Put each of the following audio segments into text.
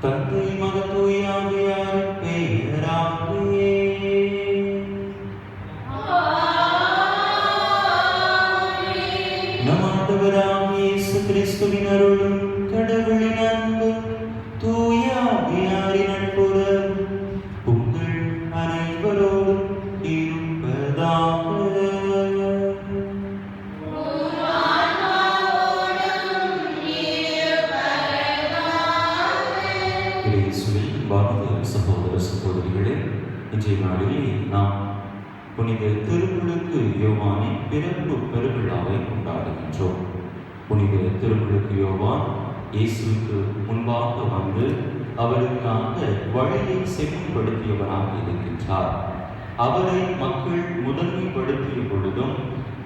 தந்தை மகன் தூய ஆவியாரின் பெயராலே. நம் ஆண்டவராம் இயேசு கிறிஸ்துவின் அருளும் கடவுளின் அன்பும் தூய ஆவியாரின் நட்புறவும் உங்கள் அனைவரோடும் இருப்பதாக. சகோதர சகோதரிகளே, இன்றைய நாளிலே நாம் புனித திருமுழுக்கு யோவானின் பிறப்பு பெருவிழாவை கொண்டாடுகின்றோம். புனித திருமுழுக்கு யோவான் இயேசுவுக்கு முன்பாக வந்து அவருக்காக வழியை செம்மைப்படுத்தியவராக இருக்கின்றார். அவரை மக்கள் முதன்மைப்படுத்திய பொழுதும்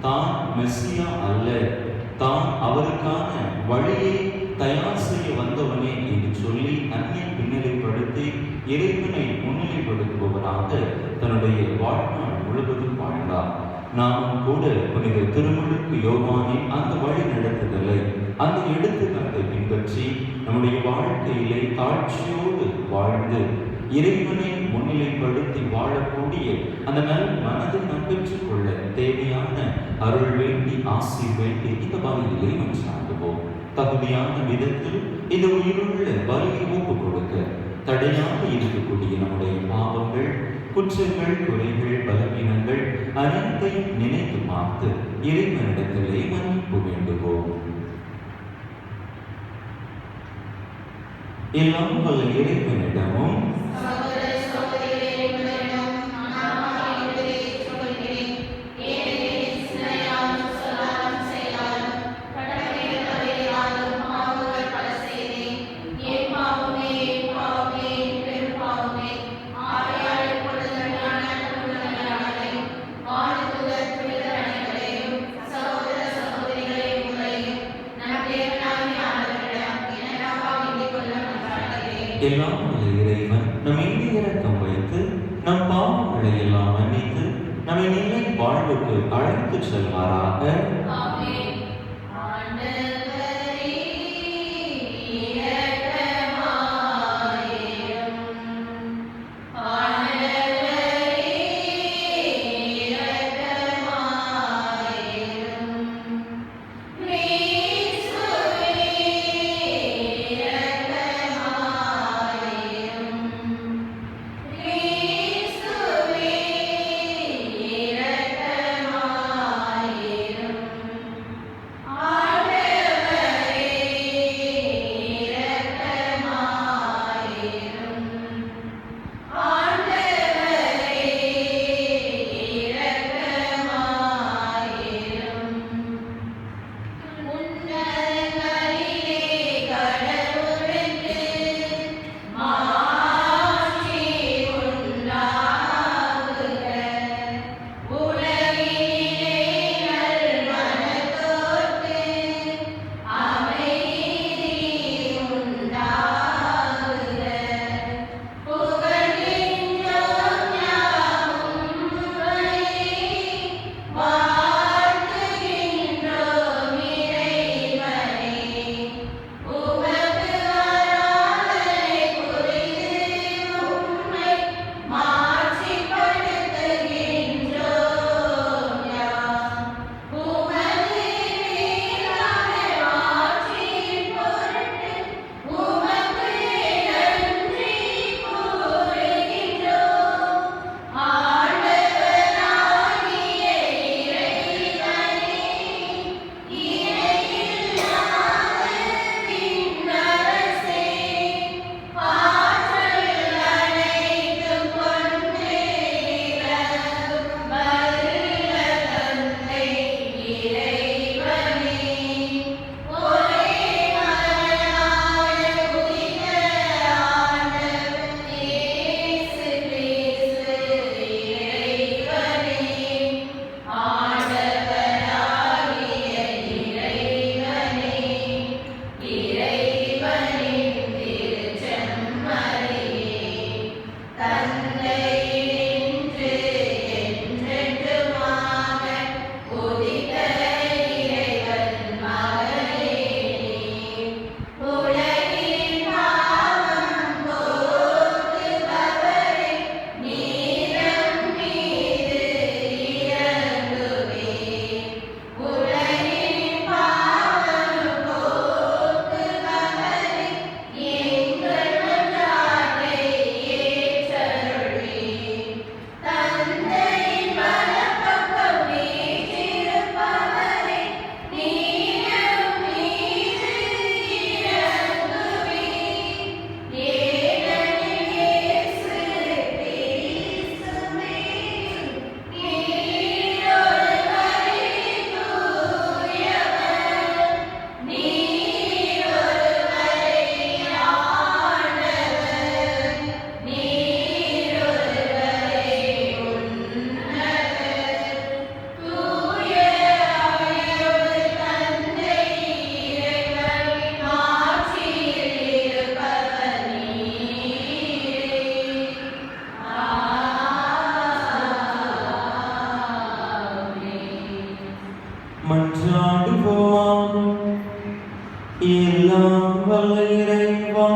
தான் மெஸ்ஸியா அல்ல, தான் அவருக்கான வழியை தயார் செய்ய வந்தவனே என்று சொல்லி அந்நிய பின்னலைப்படுத்தி இறைவனை முன்னிலைப்படுத்துபவராக தன்னுடைய வாழ்நாள் முழுவதும் வாழ்ந்தார். நாமும் கூட புனித திருமுழுக்கு யோவானின் அந்த வழி நடத்துதலை, அந்த எடுத்துக்காட்டை பின்பற்றி நம்முடைய வாழ்க்கையிலே தாழ்ச்சியோடு வாழ்ந்து இறைவனை முன்னிலைப்படுத்தி வாழக்கூடிய அந்த நல்ல மனதை நாம் பெற்றுக்கொள்ள தேவையான அருள் வேண்டி, ஆசி வேண்டி இந்த பலியிலே நாம் சார்ந்துவோம். தகுதியான விதத்தில் இந்த உயிருள்ள பலியை ஒப்புக் கொடுக்க தடையாக இருக்கக்கூடிய நம்முடைய பாவங்கள், குற்றங்கள், குறைகள், பலவீனங்கள் அனைத்தையும் நினைத்து பார்த்து இறைவனிடத்திலே மன்னிப்பு வேண்டுவோம். எல்லாம் வல்ல இறைவனிடமும் எல்லாம் இறைவன் நம் மீது இரக்கம் வைத்து நம் பாவங்களை எல்லாம் மன்னித்து நம்மை நிலை வாழ்வுக்கு அழைத்து செல்வாராக. மன்றாடுவோமாக. எல்லாம் வல்ல இறைவா,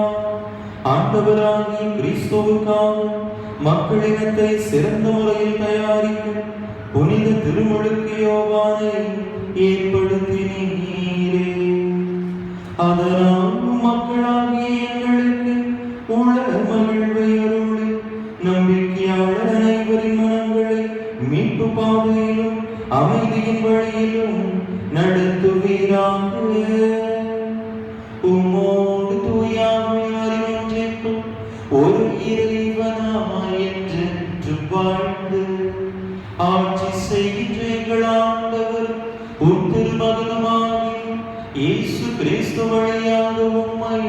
ஆண்டவராகிய கிறிஸ்துவுக்காக மக்களினத்தை சிறந்த முறையில் தயாரிக்க புனித திருமுழுக்கு யோவானை ஏற்படுத்தினீரே. அதனால் மக்களாகிய எங்களுக்கு உள்ள மகிழ்வை அருளி நம்பிக்கையாளர் அனைவரின் மனங்களை மீட்பு பாதையிலும் அமைதியின் வழியிலும் நடத்துவீராக. உம்மோடு தூயாமையாரின் ஒன்றிற்கும் ஒரு இறைவனாய் என்றென்று வாழ்ந்து ஆட்சி செய்கின்ற எங்கள் ஆண்டவர் உம் திருமகனுமாகிய இயேசு கிறிஸ்து வழியாக உம்மை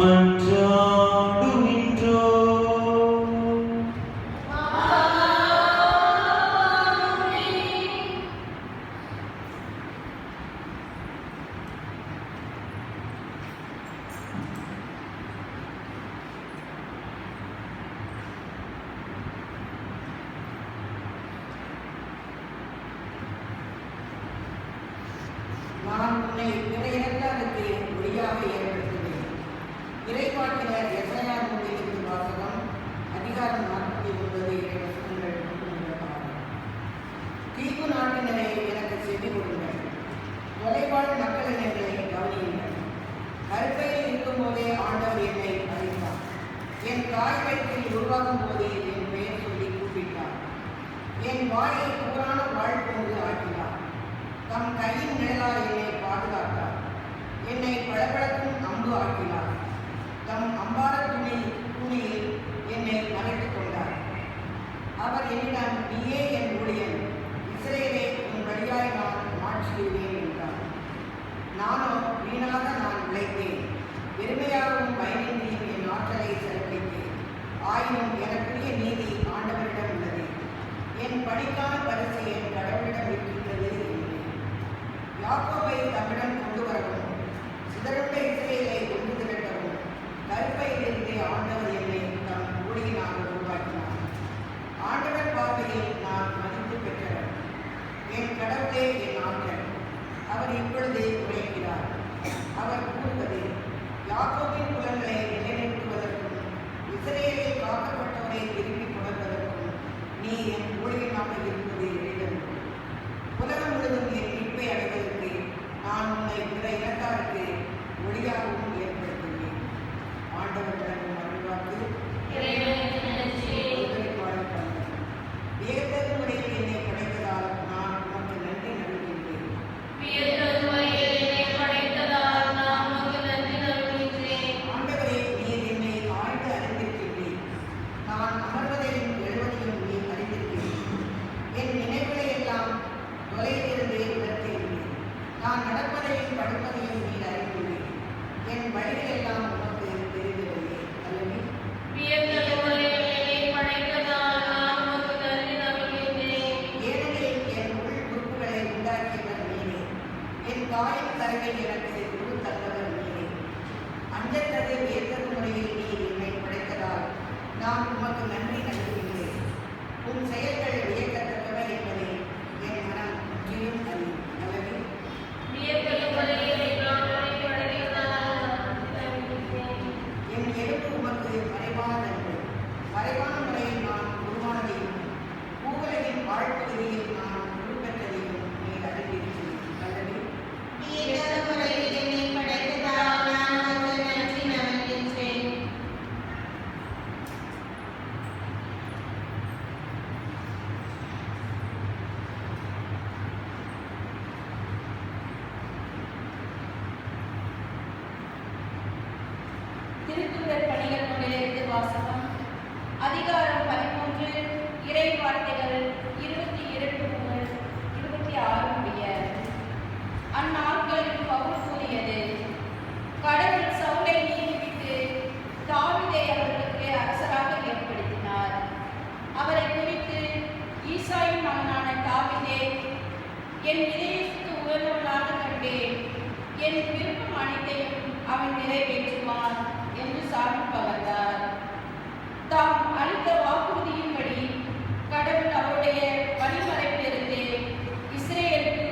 மன்றாடுகின்றோம். நான் உன்னை பிற இனத்தாருக்கு ஒளியாக ஏற்படுத்தினேன். இறைவாக்கினர் எசாயா நூலிலிருந்து வாசகம். அதிகாரம் 49 இறைவசனங்கள் 1 தீவு நாட்டினரை எனக்கு செவி கொடுங்கள். தொலைவாழ் மக்களினர்களை கவனியுங்கள். கருப்பையில் இருக்கும்போதே ஆண்டவர் என்னை அழைத்தார். என் தாய் வயிற்றில் உருவாகும் போதே என் பெயர் சொல்லி கூப்பிட்டார். என் வாயை புராண வாழ்போது ஆக்கினார். தம் கையின் நிழலால் என்னை பாதுகாத்தார். என்னை பளபளக்கும் அம்பு ஆக்கினார். தம் அம்பார துணியில் என்னை மறைத்துக் கொண்டார். அவர் என்னிடம், நீயே என் ஊழியன், இஸ்ரவேலே உன் வழியாய் நான் மாற்றிடுவேன் என்றார். நானோ வீணாக நான் உழைத்தேன், பெருமையாகவும் பயனின்றியும் என் ஆற்றலை செலவழித்தேன். ஆயினும் எனக்குரிய நீதி ஆண்டவரிடம் உள்ளது. என் படிக்கான பரிசு என் கடவுளிடம் இருக்கின்றது என்றேன். யாக்கோபை தம்மிடம் கொண்டு வரவும், சிதறுண்ட இஸ்ரவேலை ஒன்று திரட்டவும் கருப்பையிலிருந்தே ஆண்டவர் என்னை தம் ஊழியனாக உருவாக்கினார். ஆண்டவர் பார்வையில் நான் மதிப்பு பெற்றவர். என் கடவுளே என் ஆண்டவர். அவர் இப்பொழுது உரைக்கிறார். அவர் கூறுவது, யாக்கோபின் புலன்களை நிலைநிறுத்துவதற்கும் இஸ்ரவேலில் காக்கப்பட்டவரை திருப்பிக் கொணர்வதற்கும் நீ என் ஊழியனாக இருப்பது எளிதன். உலகம் முழுவதும் என் மீட்பை அடைவதற்கு நான் உன்னை பிற இனத்தாருக்கு ஒளியாகவும் ஏற்படுத்தினேன். ஆண்டவர் வழங்கும் அருள்வாக்கு. வியத்தகு முறையில் என்னை படைத்ததால் நான் உனக்கு நன்றி நல்கின்றேன். ஆண்டவரே, நீர் என்னை ஆழ்ந்து அறிந்திருக்கின்றேன். நான் அமர்வதையும் எழுவதையும் நீர் அறிந்திருக்கின்றேன். என் நினைவுகளை எல்லாம் தொலைவிலிருந்து உணர்த்தியுள்ளேன். நான் நடப்பதையும் படுப்பதையும் நீர் அறிந்துள்ளேன். என் வழிகள் எல்லாம் உனக்கு தெரிந்தவையே அல்லவே. ஏனெனில் என் உள் உறுப்புகளை உண்டாக்கியவர் நீரே. என் தாயின் கருவில் எனக்கு உரு தந்தவர் நீரே. அஞ்சத்தது வியத்தகு முறையில் நீர் என்னை படைத்ததால் நான் உமக்கு நன்றி நல்குகின்றேன். உன் செயல்கள் வியக்கத்தக்கவை என்பதை என் மனம் முற்றிலும் அறியும் அல்லவே. என் எலும்பு உமக்கு மறைவானதன்று. மறைவான முறையில் நான் உருவானதையும் பூவுலகின் வாழ்ப்பகுதியில் நான் உருப்பெற்றதையும் நீர் அறிந்திருக்கிறீர் அல்லவே. திருத்துதர் பணிகள் நூலிலிருந்து வாசகம். அதிகாரம் 13 இறை வார்த்தைகள் 22 முதல் 26 முடிய. அந்நாட்களில் பவுல் கூறியது, கடவுள் சவுலை நீக்கிவிட்டு தாவீதை அவர்களுக்கு அரசராக ஏற்படுத்தினார். அவரை குறித்து ஈசாயின் மகனான தாவீதே, என் இதயத்துக்கு உகந்தவனாக கண்டேன், என் விருப்பம் அனைத்தையும் அவன் நிறைவேற்றுவான் என்று சாமி பகர்ந்தார். தாம் அளித்த வாக்குறுதியின்படி கடவுள் அவருடைய வழிமறைப்பிலிருந்து இஸ்ரேலுக்கு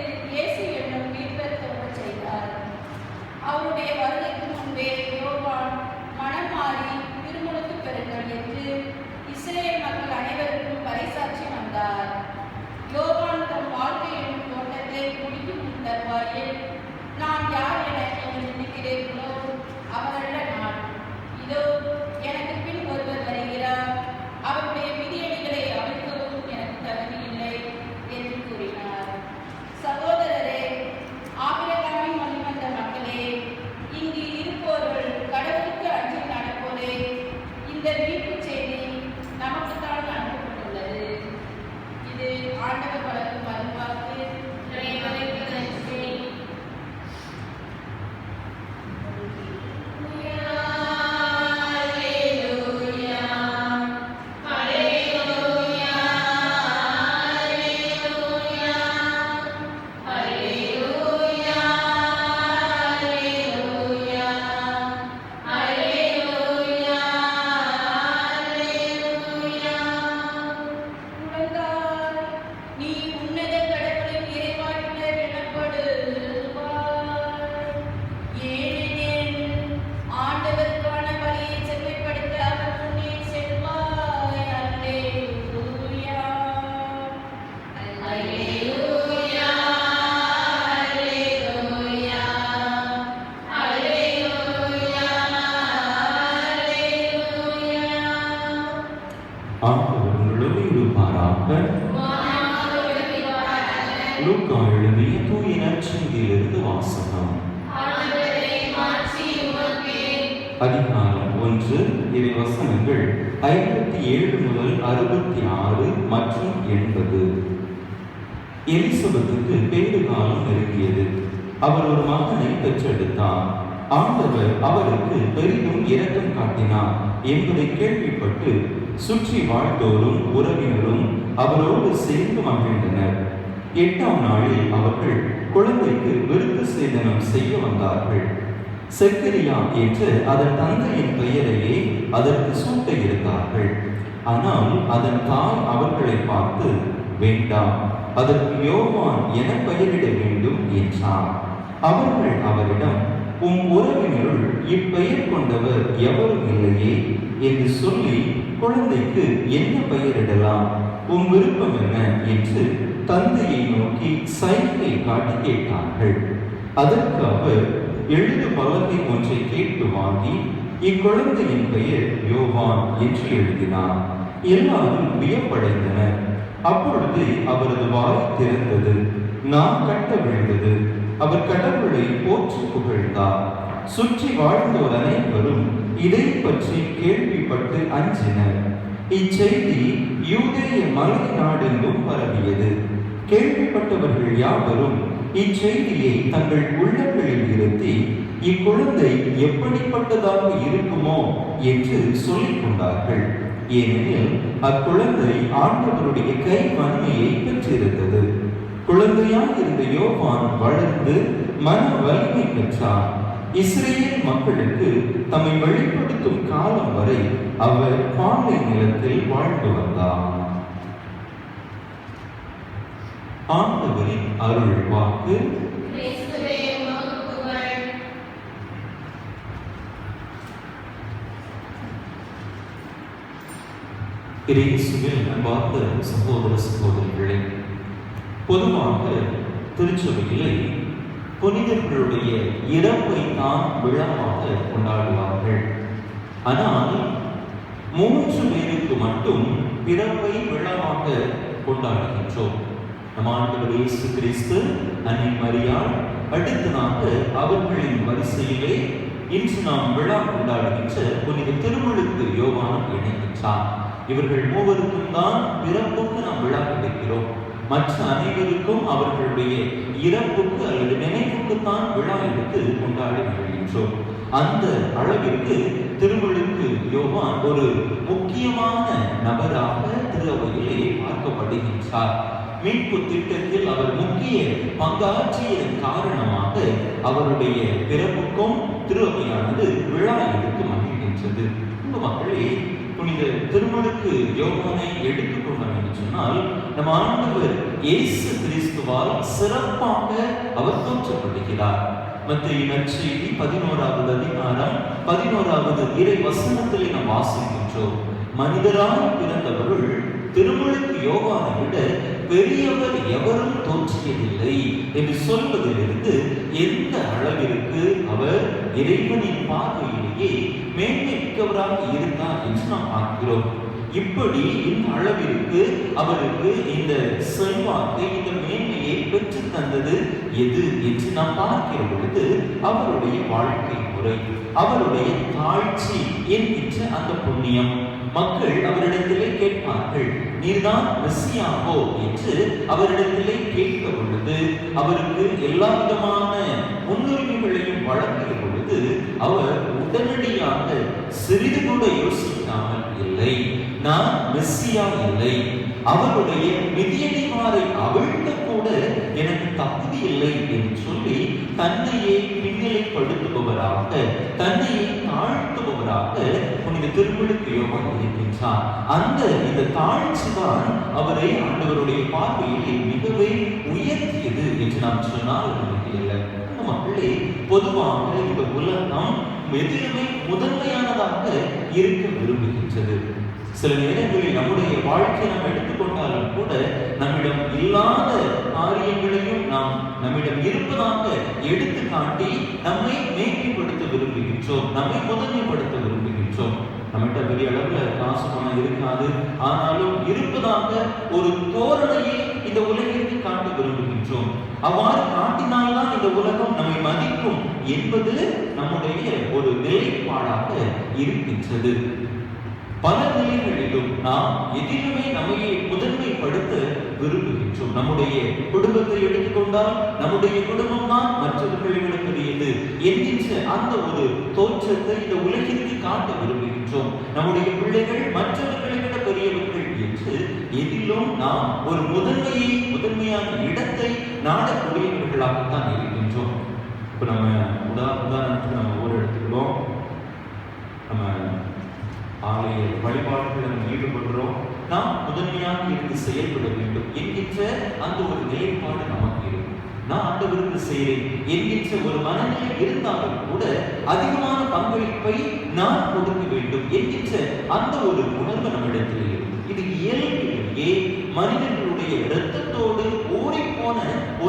எழுதிய தூய நற்செய்தியிலிருந்து வாசகம். அதிகாரம் 1 இறைவசனங்கள் 57 முதல் 66 மற்றும் 80. எலிசபெத்துக்கு பேறு காலம் நெருங்கியது. அவர் ஒரு மகனை பெற்றெடுத்தார். ஆண்டவர் அவருக்கு பெரிதும் இரக்கம் காட்டினார் என்பதை கேள்விப்பட்டு சுற்றி வாழ்ந்தோரும் உறவினரும் அவரோடு சேர்ந்து மகிழ்ந்தனர். 8ஆம் நாளில் அவர்கள் குழந்தைக்கு விருந்து சேதனம் செய்ய வந்தார்கள். செக்கரியா என்று அதன் தந்தையின் பெயரையே அதற்கு சூட்ட இருந்தார்கள். ஆனால் அதன் தாய் அவர்களை பார்த்து, வேண்டாம், அதற்கு யோவான் என பெயரிட வேண்டும் என்றார். அவர்கள் அவரிடம், உம் உறவினருள் இப்பெயர் கொண்டவர் எவரும் இல்லையே என்று சொல்லி, குழந்தைக்கு என்ன பெயரிடலாம், உம் விருப்பம் என்ன என்று தந்தையை நோக்கி சைகை காட்டி கேட்டார்கள். அதற்கு அவர் எழுது பலகை ஒன்றை கேட்டு வாங்கி இக்குழந்தையின் பெயர் யோவான் என்று எழுதினார். எல்லாரும் வியப்படைந்தனர். அப்பொழுது அவரது வாய் திறந்தது, நான் கட்ட விழுந்தது. அவர் கடவுளை போற்றி புகழ்ந்தார். சுற்றி வாழ்ந்தோர் அனைவரும் இதை பற்றி கேள்விப்பட்டு அஞ்சினர். இச்செய்தி யூதேய மலை நாடெங்கும் பரவியது. கேள்விப்பட்டவர்கள் யாவரும் இச்செய்தியை தங்கள் உள்ளங்களில் இருத்தி, இக்குழந்தை எப்படிப்பட்டதாக இருக்குமோ என்று சொல்லிக் கொண்டார்கள். ஏனெனில் அக்குழந்தை ஆண்டவருடைய கை வன்மையை பெற்றிருந்தது. குழந்தையாக இருந்த யோவான் வளர்ந்து மன வலிமை பெற்றார். இஸ்ரேல் மக்களுக்கு தம்மை வெளிப்படுத்தும் காலம் வரை அவர் பாலை நிலத்தில் வாழ்ந்து வந்தார். ஆண்டவரின் அருள் வாக்கு. இயேசுவில் அன்பார்ந்த சகோதர சகோதரிகளே, பொதுவாக திருச்சபையிலே புனிதர்களுடைய இறப்பை தான் விழாவாக கொண்டாடுவார்கள். ஆனால் 3 பேருக்கு மட்டும் பிறப்பை விழாவாக கொண்டாடுகின்றோம். நம் ஆண்டவர் இயேசு கிறிஸ்து, அன்னை மரியாள், அடுத்ததாக அவர்களின் வரிசையிலே இன்று நாம் விழா கொண்டாடுகின்ற புனித திருமுழுக்கு யோவான் இணைகின்றார். இவர்கள் மூவருக்கும் தான் பிறப்புக்கு நாம் விழா கிடைக்கிறோம். மற்ற அனைவருக்கும் அவர்களுடைய இறப்புக்கு அல்லது நினைவுக்கு தான் விழா எடுத்து கொண்டாடி வருகின்றோம். அந்த அளவிற்கு திருமுழுக்கு யோவான் ஒரு முக்கியமான நபராக திருவையிலே பார்க்கப்படுகின்றார். மீட்பு திட்டத்தில் அவர் முக்கிய பங்காற்றியதன் காரணமாக அவருடைய பிறப்புக்கும் திருவையானது விழா எடுத்து மகிழ்கின்றது. இந்த மக்களே, புனித திருமுழுக்கு யோவானை எடுத்துக்கொண்டோம் என்று சொன்னால், நம் ஆண்டவர் இயேசு கிறிஸ்துவால் சிறப்பாக அவர் தோற்றப்படுகிறார். மத்தேயு நற்செய்தி 11வது அதிகாரம் 11வது இறை வசனத்திலே நாம் வாசிக்கின்றோம். மனிதராய் பிறந்தவருள் திருமுழுக்கு யோவானை விட பெரியவர் எவரும் தோன்றியதில்லை என்று சொல்வதிலிருந்து எந்த அளவிற்கு அவர் இறைவனின் பார்வையிலேயே மேன்மை மிக்கவராக இருந்தார் என்று நாம் பார்க்கிறோம். இப்படி இந்த அளவிற்கு அவருக்கு இந்த செல்வாக்கை, இந்த மேன்மையை பெற்று தந்தது எது என்று நாம் பார்க்கிற பொழுது அவருடைய வாழ்க்கை முறை, அவருடைய தாழ்ச்சி என்கின்ற அந்த புண்ணியம். மக்கள் அவரிடத்திலே கேட்பார்கள், நீர்தான் மெசியாவோ என்று அவரிடத்திலே கேட்க பொழுது அவருக்கு எல்லா விதமான முன்னுரிமைகளையும் வழங்கிய பொழுது அவர் உடனடியாக சிறிது கூட யோசிக்காமல், இல்லை, நான் மெசியா இல்லை, அவருடைய மிதியடிமாரை அவிழ்க்க கூட எனக்கு தகுதி இல்லை என்று சொல்லி தன்னையே பின்னிலைப்படுத்துபவராக, தன்னையே தாழ்த்துபவராக புனித திருமுழுக்கு யோவான் இருக்கின்றார். இந்த தாழ்ச்சி தான் அவரை ஆண்டவருடைய பார்வையில் மிகவே உயர்த்தியது என்று நாம் சொன்னால் இல்லை. மக்களே, பொதுவாக இந்த உலகம் எதிலுமே முதன்மையானதாக இருக்க விரும்புகின்றது. சில நேரங்களில் நம்முடைய வாழ்க்கை நாம் எடுத்துக்கொண்டாலும் கூட நம்மிடம் இல்லாத காரியங்களையும் நாம் நம்மிடம் இருப்பதாக எடுத்து காட்டி நம்மை மேன்மைப்படுத்த விரும்புகின்றோம், நம்மை முதன்மைப்படுத்த விரும்புகின்றோம். விரும்புகின்றோம். நம்மகிட்ட பெரிய அளவுல காசு பணம் இருக்காது, ஆனாலும் இருப்பதாக ஒரு தோரணையை இந்த உலகிற்கு காட்ட விரும்புகின்றோம். அவ்வாறு காட்டினால்தான் இந்த உலகம் நம்மை மதிக்கும் என்பது நம்முடைய ஒரு நிலைப்பாடாக இருக்கின்றது. பல நிலைகளிலும் நாம் எதிலுமே நம்மையே முதன்மைப்படுத்த விரும்புகின்றோம். நம்முடைய குடும்பத்தை எடுத்துக்கொண்டால் நம்முடைய குடும்பம் தான் மற்றவர்களை விட பெரியது என்கின்ற அந்த ஒரு தோற்றத்தை இந்த உலகிற்கு காட்ட விரும்புகின்றோம். நம்முடைய பிள்ளைகள் மற்றவர்களை விட பெரியவர்கள் என்று எதிலும் நாம் ஒரு முதன்மையான இடத்தை நாடக்கூடியவர்களாகத்தான் இருக்கின்றோம். இப்ப நம்ம உதாரணத்துக்கு நம்ம ஊர் எடுத்துக்கிறோம். நம்ம ஆலய வழிபாடுகளை நம்ம ஈடுபடுறோம். நாம் முதன்மையாக இருந்து செயல்பட வேண்டும் என்கின்ற அந்த ஒரு நிலைப்பாடு நமக்கு இருக்கும். நான் ஆண்டவருக்கு செய்கிறேன் என்கின்ற ஒரு மனநிலை இருந்தாலும் கூட அதிகமான பங்களிப்பை நான் கொடுக்க வேண்டும் என்கின்ற அந்த ஒரு உணர்வு நம்மிடத்தில் இருக்கும். இது இயல்பிலேயே மனிதர்களுடைய இரத்தத்தோடு ஊறிப்போன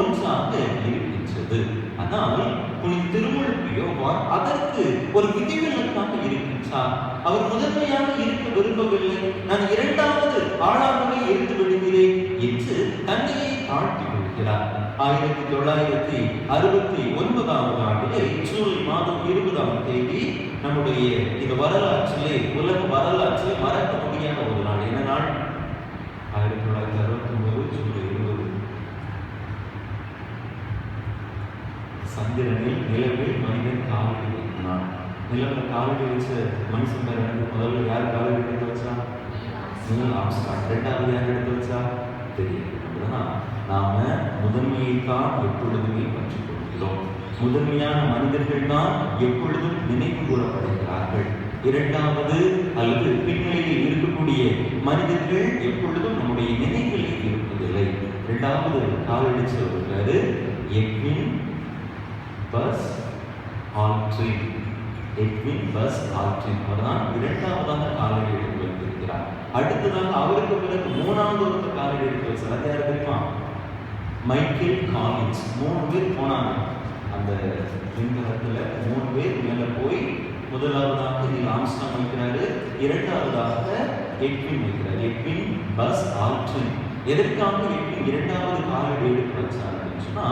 ஒன்றாக இருக்கின்றது. ஆனால் புனித திருமுழுக்கு யோவான் அதற்கு ஒரு விதிவிலக்காக இருக்கின்றார். அவர் முதன்மையாக இருக்க விரும்பவில்லை, நான் இரண்டாவது ஆளாகவே இருந்து விடுகிறேன் என்று தன்னையை தாழ்த்தி கொள்கிறார். 1969 ஆண்டிலே ஜூலை மாதம் 20ஆம் தேதி நம்முடைய இந்த வரலாற்றிலே, உலக வரலாற்றிலே மறக்க முடியாத ஒரு நாள். என்ன நாள்? 1969 ஜூலை 20. சந்திரனில் நிலவில் மனிதன் காலடி வைத்தான். நிலவில் காலடி வச்ச மனுஷன் பேர் முதல்ல யார் காலடி எடுத்து வச்சா? Neil Armstrong. இரண்டாவது யார் எடுத்து வச்சா? தெரியும். நாம முதன்மையைத்தான் எப்பொழுதுமே பற்றிக் கொள்கிறோம். முதன்மையான மனிதர்கள் தான் எப்பொழுதும் நினைவு கூறப்படுகிறார்கள். இரண்டாவது அல்லது பின்னணியில் இருக்கக்கூடிய மனிதர்கள் எப்பொழுதும் நம்முடைய நினைவுகளில் இருப்பதில்லை. இரண்டாவது காலடிச்சவர் Edwin Buzz Aldrin. Edwin Buzz Aldrin அவர்தான் இரண்டாவதாக காலடி எடுத்து வைத்திருக்கிறார். அடுத்ததாக அவருக்கு பிறகு மூணாவது ஒருத்தர் காலடி எடுத்து வச்சார். அது யார் தெரியுமா? Michael Collins. 3 பேர் போனாங்க அந்த விண்கலத்துல. 3 பேர் மேல போய் முதலாவதாக நீல் ஆம்ஸ்ட்ராங் வைக்கிறாரு, இரண்டாவதாக எட்வின் வைக்கிறார். Edwin Buzz Aldrin. எதற்காக எட்வின் இரண்டாவது காலடி எடுத்து வச்சார் அப்படின்னு சொன்னா,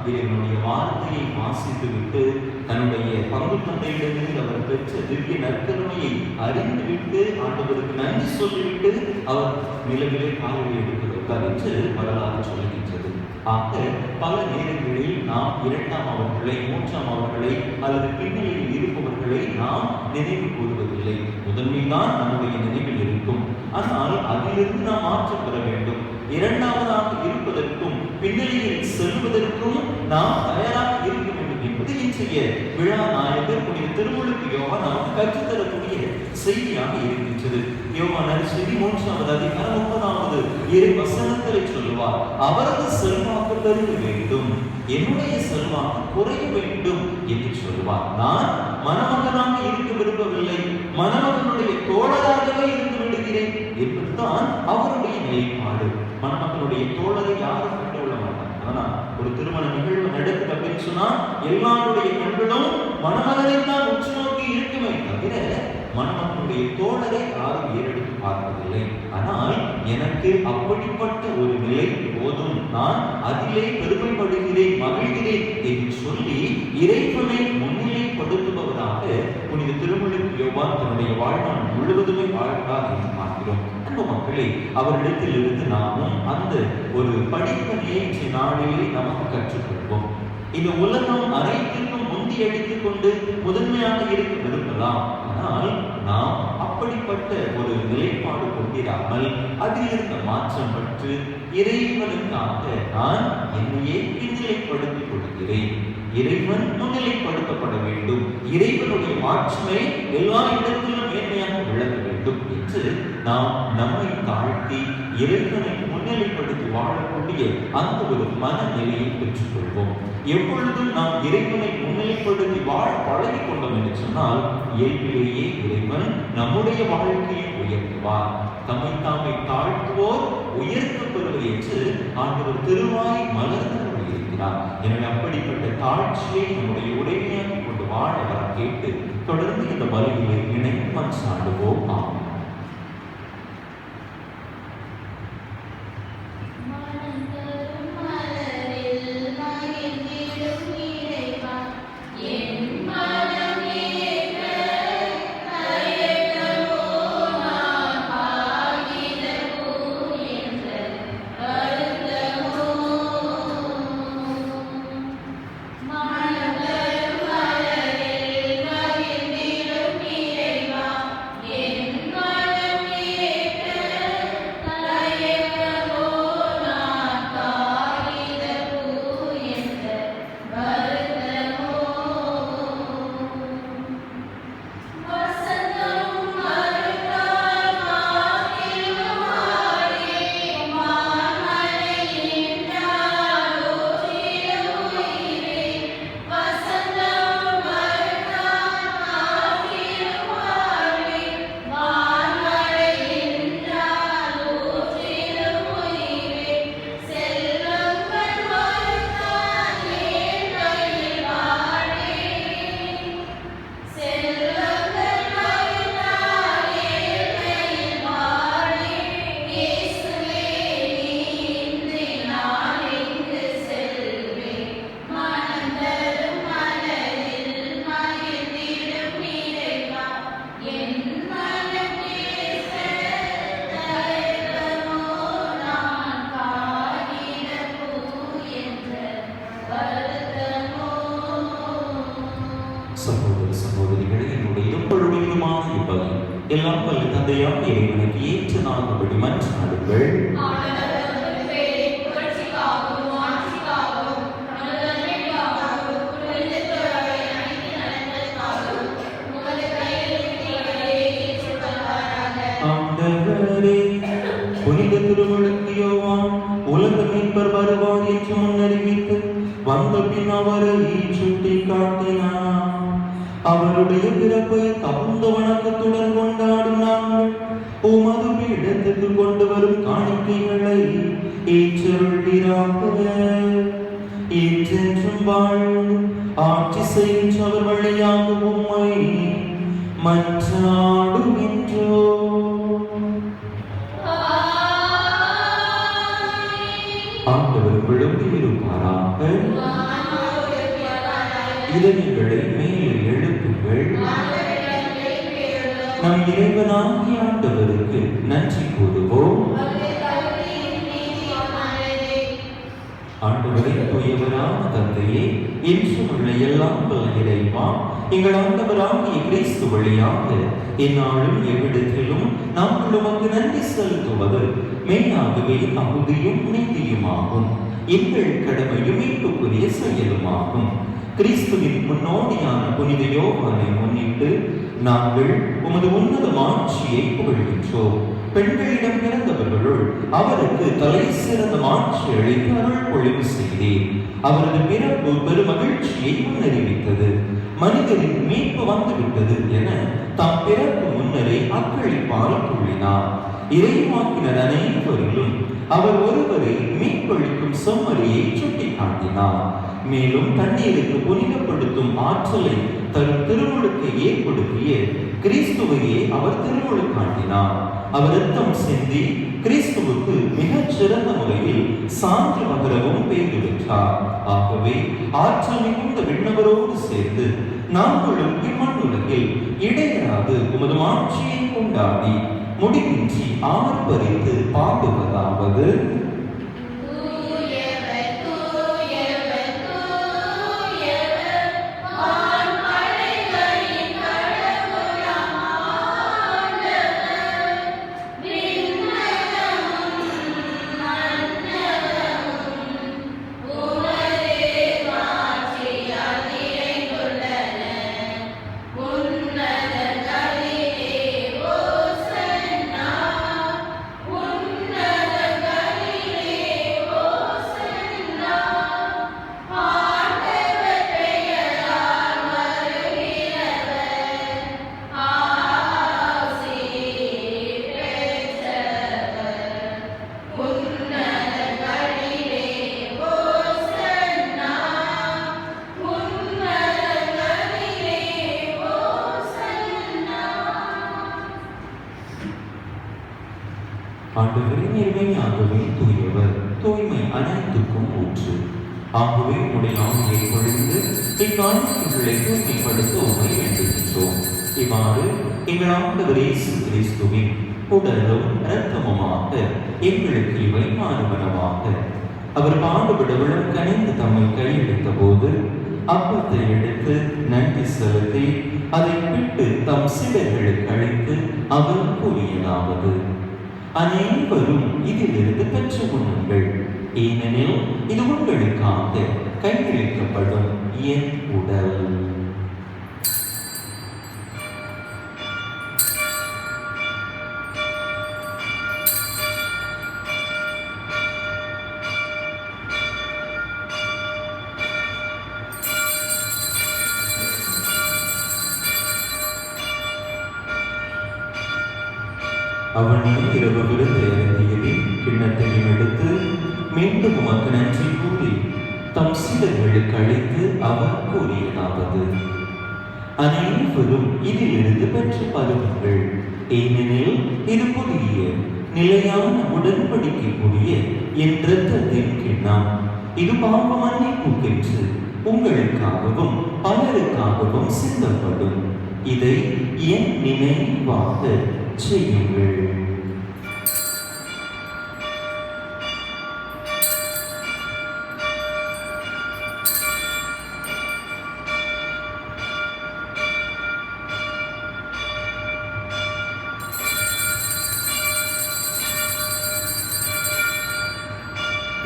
இவனுடைய வார்த்தையை வாசித்து விட்டு தன்னுடைய பங்கு தந்தையிடமிருந்து அவர் பெற்ற திவ்ய நற்கருணையை அறிந்துவிட்டு ஆண்டவருக்கு நன்றி சொல்லிவிட்டு அவர் நிலவிலே காலடி எடுத்து வைத்தார் என்று வரலாறு சொல்லுகின்றது. ஆக பல நேரங்களில் நாம் இரண்டாம் அவர்களை, மூன்றாம் அவர்களை அல்லது பின்னணியில் இருப்பவர்களை நாம் நினைவு கூறுவதில்லை. முதன்மைதான் நம்முடைய நினைவில் இருக்கும். ஆனால் அதிலிருந்து நாம் மாற்றம் பெற வேண்டும். இரண்டாவதாக இருப்பதற்கும் பின்னணியில் செல்வதற்கும் நாம் தயாராக இருக்க வேண்டும் என்பது இன்றைய விழா நாயகர் புனித திருமுழுக்கு யோவான் நமக்கு கற்றுத்தரக்கூடிய செய்தியாக இருக்கின்றது. யோவான் நற்செய்தி 3ஆவது அதிகாரம் 30வது வசனத்தை சொல்லுவார், அவரது செல்வாக்கு பெருக வேண்டும், என்னுடைய செல்வாக்கு குறைய வேண்டும் என்று சொல்லுவார். நான் மணமகனாக இருக்க விரும்பவில்லை, மணமகனுடைய தோழராகவே இருந்து விடுகிறேன் என்பதுதான் அவருடைய நிலைப்பாடு. மணமகனுடைய தோழரை யாரும் கண்டுகொள்ள மாட்டாங்க. ஆனா ஒரு திருமண நிகழ்வு நடக்குது அப்படின்னு சொன்னா எல்லாருடைய கண்களும் மணமகனை தான் உற்று நோக்கி இருக்குமே தவிர மணமகனுடைய தோழரை யாரும் ஏறெடுத்து பார்ப்பதில்லை. ஆனால் எனக்கு அப்படிப்பட்ட ஒரு நிலை போதும், நான் அதிலே பெருமைப்படுகிறேன், மகிழ்கிறேன் என்று சொல்லி இறைவனை முன்னிலைப்படுத்துபவராக புனித திருமுழுக்கு யோவான் தன்னுடைய வாழ்நாள் முழுவதுமே வாழ்ந்தார் என்று பார்க்கிறோம். அன்பு மக்களே, அவரிடத்தில் இருந்து நாமும் அந்த ஒரு படிப்பனையை இன்றைய நாளிலே நமக்கு கற்றுக்கொள்வோம். இந்த உலகம் அனைத்திற்கும் முந்தி அடித்துக் கொண்டு முதன்மையாக இருக்க விரும்பலாம். ஆனால் நாம் அப்படிப்பட்ட ஒரு நிலைப்பாடு கொண்டிராமல் அதிலிருந்த மாற்றம் பற்றி இறைவனுக்காக நான் என்னையே பின்னிலைப்படுத்திக் கொள்கிறேன். இறைவன் முன்னிலைப்படுத்தப்பட வேண்டும், இறைவனுடைய மாட்சிமை எல்லா இடத்திலும் மேன்மையாக விளங்க வேண்டும் என்று நாம் நம்மை தாழ்த்தி இறைவனை முன்னிலைப்படுத்தி வாழக்கூடிய அந்த ஒரு மனநிலையை பெற்றுக்கொள்வோம். எப்பொழுதும் நாம் இறைவனை முன்னிலைப்படுத்தி வாழ பழகி கொண்டோம் என்று சொன்னால் இயல்பிலேயே இறைவன் நம்முடைய வாழ்க்கையை உயர்த்துவார். தம்மை தாமை தாழ்த்துவோர் உயர்த்தப்படுவர் என்று ஆண்டவர் திருவாய் மலர்ந்து இருக்கிறார். இருக்கிறார். எனவே அப்படிப்பட்ட தாழ்ச்சியை நம்முடைய உடைமையாக கொண்டு வாழ வர கேட்டு தொடர்ந்து இந்த பலியிலே இணைந்து மன்றாடுவோம். ஆமென். சகோதரிகளே, என்னுடைய எப்பொழுதுமான இப்பலி எல்லாம் வல்ல தந்தையாகிய இறைவனுக்கு ஏற்ற நாள்படி மன்றாடுங்கள். ஆண்டவரே, புனித திருமுழுக்கு யோவான் உலக மீட்பர் வருவார் என்று முன்னறிவித்து வந்த பின் அவரை சுட்டி காட்டினார். அவருடைய பிறப்பை தகுந்த வணக்கத்துடன் கொண்டாடும் நாங்கள் உமது பீடத்துக்கு கொண்டு வரும் காணிக்கைகளை ஏற்றருள்வீராக. என்றென்றும் வாழ்ந்து ஆட்சி செய்கின்றவர் வழியாக உம்மை மன்றாடுகின்றோம். ஆண்டவர் விழுந்து இருப்பாராக. இதயங்களை மேலே எழுப்புங்கள். நம் இறைவனாகிய ஆண்டவருக்கு நன்றி கூறுவோம். ஆண்டவரே, தூயவரான தந்தையே, என்றும் உள்ள எல்லாம் வல்ல இறைவா, எங்கள் ஆண்டவராகிய கிறிஸ்து வழியாக எந்நாளும் எவ்விடத்திலும் நாங்கள் உமக்கு நன்றி செலுத்துவது மெய்யாகவே தகுதியும் நீதியுமாகும். எங்கள் கடமையும் மீட்புக்குரிய செயலுமாகும். கிறிஸ்துவின் முன்னோடியான புனித யோவானை முன்னிட்டு நாங்கள் உமது உன்னத மாட்சியை புகழ்கின்றோம். பெண்களிடம் பிறந்தவர்களுள் அவருக்கு தலை சிறந்த மாட்சி அளித்து அருள் பொழிவு செய்தேன். அவரது பிறப்பு பெருமகிழ்ச்சியை முன்னறிவித்தது. மனிதரின் மீட்பு வந்துவிட்டது என தாம் பிறப்பு முன்னரே அக்களிப்பால் கூறினார். இறைவாக்கினர் அனைவரிலும் அவர் ஒருவரை மீட்பளிக்கும் செம்மறியை சுட்டி காட்டினார். மேலும் தண்ணீருக்கு புனிதப்படுத்தும் ஆற்றலை தரும் திருமுழுக்கை ஏற்படுத்திய கிறிஸ்துவையே அவர் திருமுழுக்காட்டினார். அவர் இரத்தம் சிந்தி கிறிஸ்துவுக்கு மிகச் சிறந்த முறையில் சான்று பகரவும் பேறு பெற்றார். ஆகவே ஆற்றல் மிகுந்த விண்ணவரோடு சேர்ந்து நாங்களும் இம்மண்ணுலகில் இடையராது உமது ஆட்சியை கொண்டாடி முடிவின்றி ஆர்ப்பரித்து பாடுவதாவது: உன்னத ஆண்டவரே நேர்மையாகவே தூயவர், தூய்மை அனைத்துக்கும் ஊற்று. ஆகவே உடைய ஆணையை பொழிந்து இக்காணிக்கைகளை தூய்மைப்படுத்த உண்மை வேண்டுகின்றோம். இவ்வாறு எங்கள் ஆண்டவர் இயேசு கிறிஸ்துவின் உடலும் இரத்தமுமாக எங்களுக்கு இவை மாறுபனவாக. அவர் பாடுபட விழம் கனிந்து தம்மை கையெடுத்த போது அப்பத்தை எடுத்து நன்றி செலுத்தி அதை விட்டு தம் சீடர்களுக்கு அளித்து அவர் கூறியதாவது: அனைவரும் இதிலிருந்து பெற்று உண்ணுங்கள், ஏனெனில் இது உங்களுக்காக கையளிக்கப்படும் என் உடல். அவன் இரவு விருந்து இறங்கியதில் கிண்ணத்தையும் எடுத்து மீண்டும் உமக்கு நன்றி கூறி தம் சீடர்களுக்கு அளித்து அவர் கூறியதாவது: அனைவரும் இதிலிருந்து பெற்று பருகுங்கள், ஏனெனில் இது புதிய நிலையான உடன்படிக்கைக்குரிய என் இரத்தத்தின் கிண்ணம். இது பாவ மன்னிப்புக்கென்று உங்களுக்காகவும் பலருக்காகவும் சிந்தப்படும். இதை என் நினைவாக செய்யுங்கள்.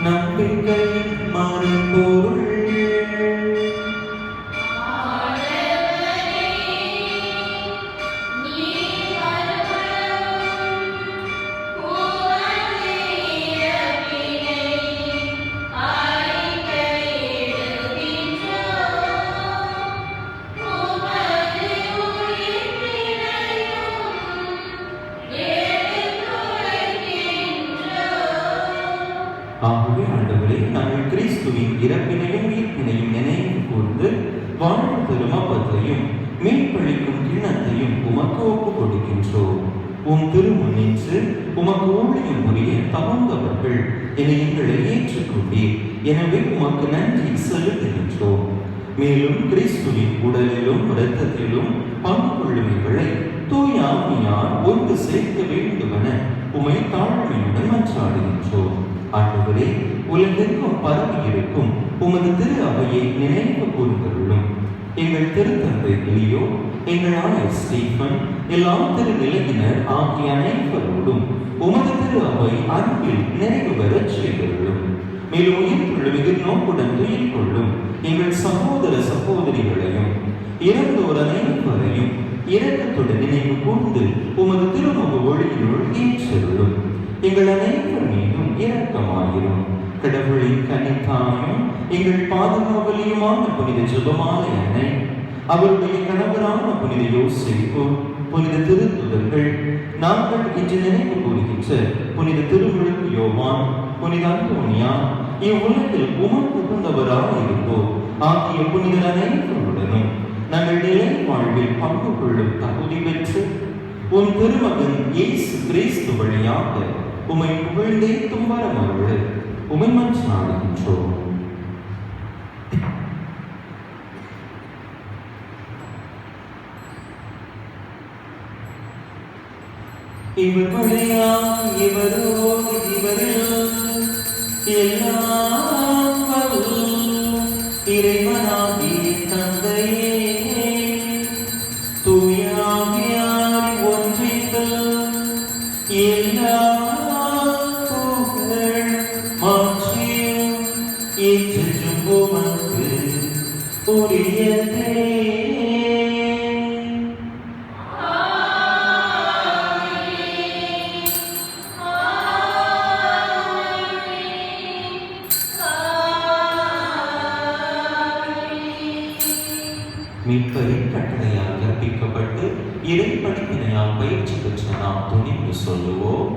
நம்பிக்கையின் மறுபொருள் ஆகவே ஆண்டவரே, நாங்கள் கிறிஸ்துவின் இறப்பினையும் உயிர்ப்பினையும் நினைவு கூர்ந்து வாழ்வு தரும் அப்பத்தையும் மீட்பளிக்கும் கிண்ணத்தையும் உமக்கு ஒப்புக் கொடுக்கின்றோம். உம் திருமுன்னின்று உமக்கு ஊழியம் புரிய தகுந்தவர்கள் என எங்களை ஏற்றுக்கொண்டீர். எனவே உமக்கு நன்றி செலுத்துகின்றோம். மேலும் கிறிஸ்துவின் உடலிலும் இரத்தத்திலும் பங்கு கொள்ளுமைகளை தூய ஆவியார் ஒன்று சேர்க்க வேண்டுமென உமை தாழ்மையுடன் மன்றாடுகின்றோம். ஆண்டவரே, உலகெங்கும் பரவி இருக்கும் உமது திரு அவையை நினைவு கூர்ந்தருளும். எங்கள் திருத்தந்தை லியோ, எங்கள் ஆயர் ஸ்டீஃபன், எல்லா திரு நிலையினர் ஆகிய அனைவரோடும் உமது திரு அவை அன்பில் நிறைவு பெறச் செய்தருளும். மேலும் உயிர்ப்புள்ள மிகு நோக்குடன் துயில் கொள்ளும் எங்கள் சகோதர சகோதரிகளையும் இறந்தோர் அனைவரையும் இரக்கத்துடன் நினைவு கூர்ந்து உமது திருமுக ஒளியினுள் ஏற்றருளும். எங்கள் அனைவர் மீதும் இரக்கமாயிரும். கடவுளின் கன்னித்தாயும் எங்கள் பாதுகாவலியுமான புனித ஜெபமாலை அன்னை, அவருடைய கணவரான புனித யோசேப்பு, புனித திருத்துதர்கள், நாங்கள் இன்று நினைவு கூறுகின்ற புனித திருமுழுக்கு யோவான், புனித அந்தோனியா, இவ்வுலகில் உமக்கு உகந்தவராக இருந்தோர் ஆகிய புனிதர் அனைவருடனும் நாங்கள் நிலை வாழ்வில் பங்கு கொள்ளும் தகுதி பெற்று உன் திருமகன் இயேசு கிறிஸ்து வழியாக உமை புகழ்ந்தேத்தும் வரமருள் உமை மன்றாடுகின்றோம். இவர் வழியாய் இவரோடு இவரில் எல்லாம் வரும் இறைவனாகிய தந்தையே, தூய ஆவியார் ஒன்றித்தல் எல்லா புகழ் மாற்றியும் ஏற்றும் உமக்கு உரியதே. மீட்பரின் கட்டளையால் கற்பிக்கப்பட்டு இறைப்பணியினால் பயிற்சி பெற்ற நாம் துணிந்து சொல்லுவோம்: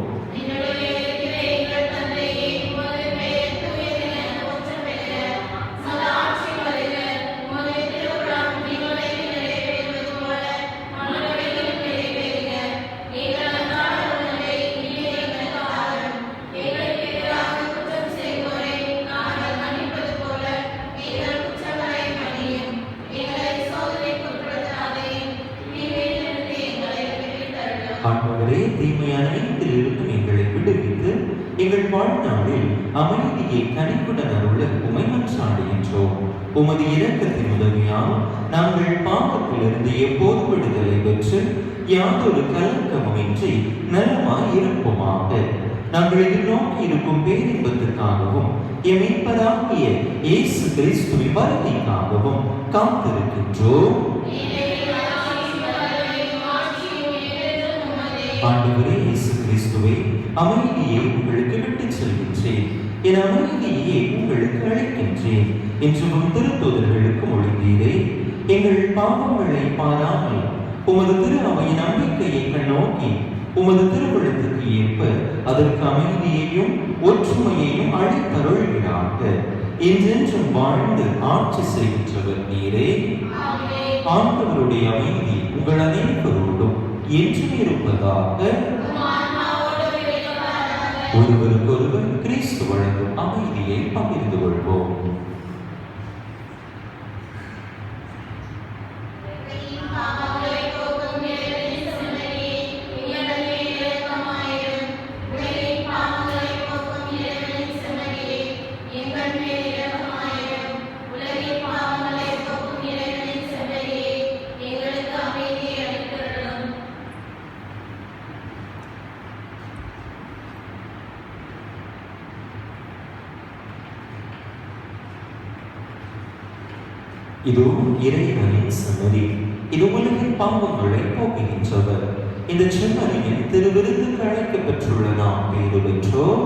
தீமையான அனைத்தில் இருக்கும் எங்களை விடுவித்து எங்கள் வாழ்நாளில் அமைதியை கனிவுடன் அருள உமை மன்றாடுகின்றோம். உமது இரக்கத்தின் உதவியால் நாங்கள் பாவத்திலிருந்து எப்போது விடுதலை பெற்று யாதொரு கலக்கமுமின்றி நலமாய் இருப்போமாக. நாங்கள் எதிர்நோக்கி இருக்கும் பேரின்பத்திற்காகவும் எம் மீட்பராகிய இயேசு கிறிஸ்துவின் வருகைக்காகவும் காத்திருக்கின்றோம். ஆண்டவரே இயேசு கிறிஸ்துவே, அமைதியை உங்களுக்கு விட்டுச் செல்கின்றேன், என் அமைதியை உங்களுக்கு அளிக்கின்றேன் என்று உம் திருத்தூதர்களுக்கு மொழிந்தீரே. எங்கள் பாவங்களை பாராமல் உமது திரு அவையின் நம்பிக்கையை கண்ணோக்கி உமது திருவுளத்துக்கு ஏற்ப அதற்கு அமைதியையும் ஒற்றுமையையும் அளித்தருள்கிறாக. என்றென்றும் வாழ்ந்து ஆட்சி செய்கின்றவர் நீரே. ஆண்டவருடைய அமைதி உங்கள் அனைவரோடும் என்றும் இருப்பதாக. ஒருவருக்கொருவர் கிறிஸ்து வழங்கும் அமைதியை பகிர்ந்து கொள்வோம். இதோ இறைவனின் சன்னதி, இது உலகின் பாவங்களை போக்குகின்றவர். இந்த செம்மறியின் திருவிருந்துக்கு அழைக்கப் பெற்றுள்ள நாம் பேறு பெற்றோம்.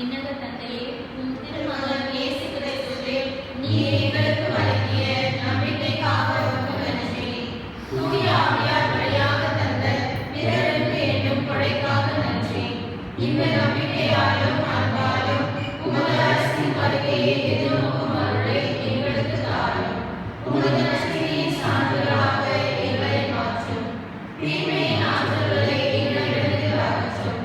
விண்ணக தந்தையே, உம் திருமகன் இயேசு கிறிஸ்துவே நீர் எங்களுக்கு வழங்கிய நம்பிக்கைக்காக உமக்கு நன்றி. தூய ஆவியார் வழியாக தந்த பிறருக்கு என்னும் கொடைக்காக நன்றி. இந்த நம்பிக்கையாலும் அன்பாலும் உமது அரசின் வருகையை எதிர்நோக்கும் அருளை எங்களுக்கு தாரும். உமது நற்செய்தியின் சான்றுகளாக எங்களை மாற்றும். தீமையின் ஆற்றல்களை எங்களிடத்தில் அகற்றும்.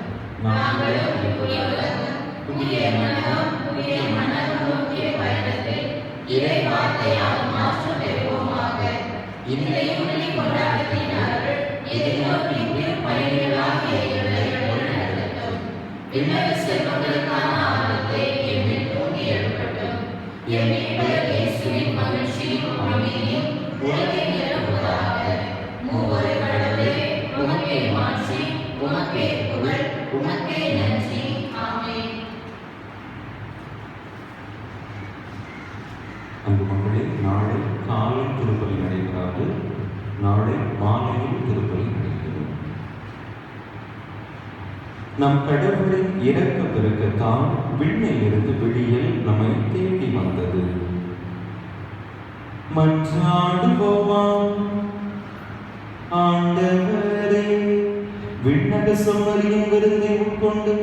நாங்களும் புதிய உலகம், புதிய மனகம், புதிய மனகம் நோக்கிய பயணத்தில் இறை வார்த்தையால் மாற்றம் பெறுவோமாக. இந்த யூனி கொண்டாட்டத்தின் அருள் எதிர்நோக்கின் திருப்பயணிகளாகிய எங்களை நடத்தட்டும். விண்ணக செல்வங்களுக்கான ஆபத்தை எம்மில் தூங்கி எழுப்பட்டும். எம் மீட்பர் இயேசுவின் மகிழ்ச்சியும் அமைதியும் உலகில் நிரம்புவதாக. மூவொரு கடவுளே, உமக்கே மாட்சி, உமக்கே புகழ், உமக்கே நன்றி. ஆமென். அன்பு மக்களே, நாளை காலை திருப்பலி நடைபெறாது. நாளை மாலையில் திருப்பலி நடைபெறும். நம் கடவுளின் இறக்க பெருக்கத்தால் விண்ணில் இருந்து விடியல் நம்மை தேடி வந்தது. மன்றாடுவோமாம். ஆண்டவரே, விண்ணக செம்மறியின் விருந்தை உட்கொண்டு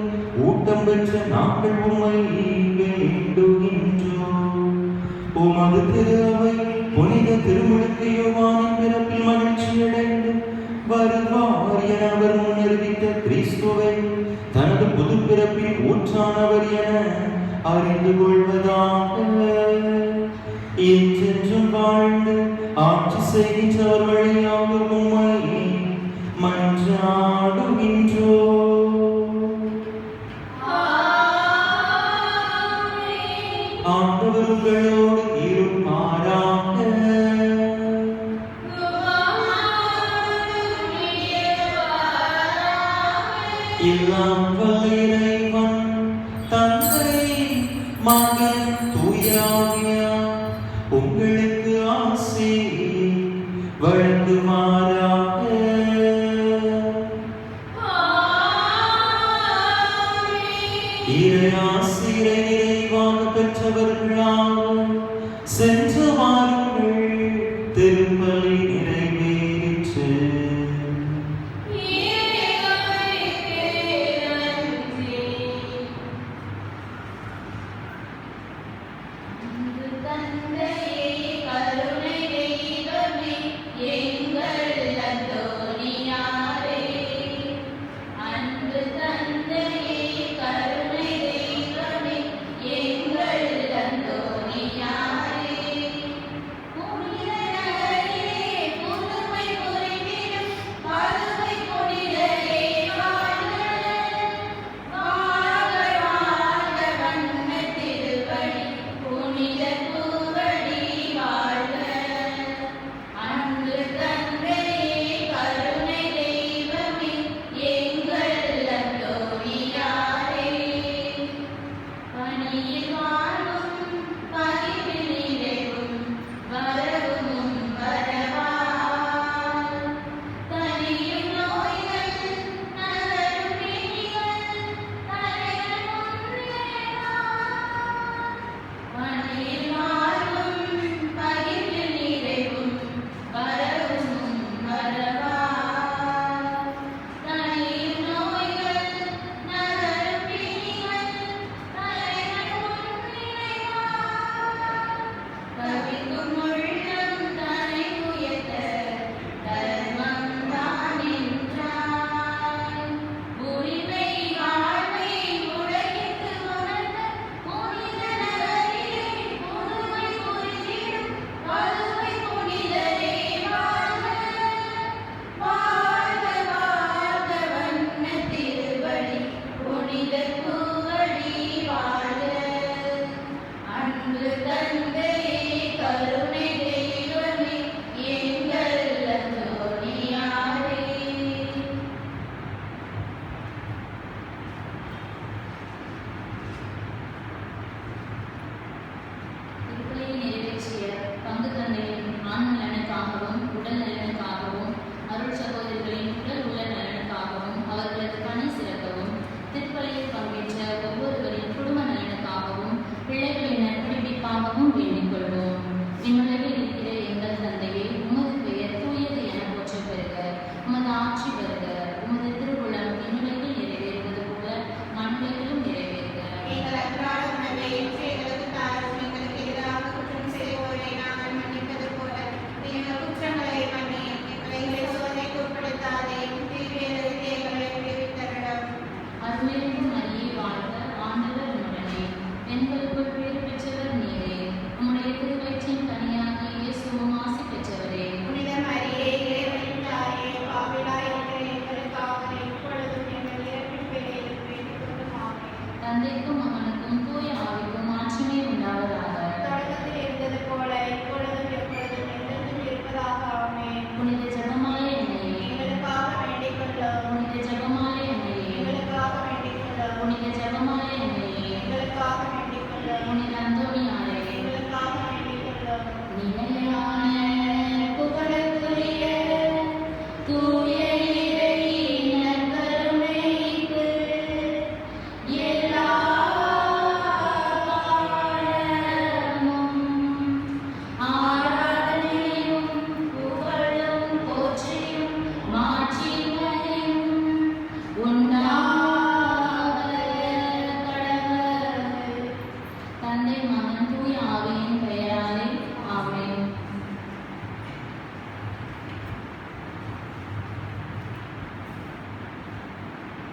ஊட்டம் பெற்ற நாங்கள் உம்மை வேண்டுகின்றோம். உமது திரு அவை புனித திருமுழுக்கு யோவானின் பிறப்பில் மகிழ்ச்சியடைந்து வருவார் என அவர் முன்னறிவித்த கிறிஸ்துவை தனது புது பிறப்பின் ஊற்றானவர் என அறிந்து கொள்வதாக. என்றென்றும் வாழ்ந்து ஆட்சி செய்கின்றவர் வழியாக உம்மை மன்றாடுகின்றோம். ஆண்டவர் உங்களோடு இருப்பாராக. எல்லாம் வல்ல இறைவன் தந்தை, மகன், தூய ஆவியார் உங்களுக்கு ஆசி வழங்குமாறாக. இறையாசிரை நிறைவாக பெற்றவர்களாக சென்று வாருங்கள். திருப்பலி நிறைவேறிற்று. நிறைவேற்றி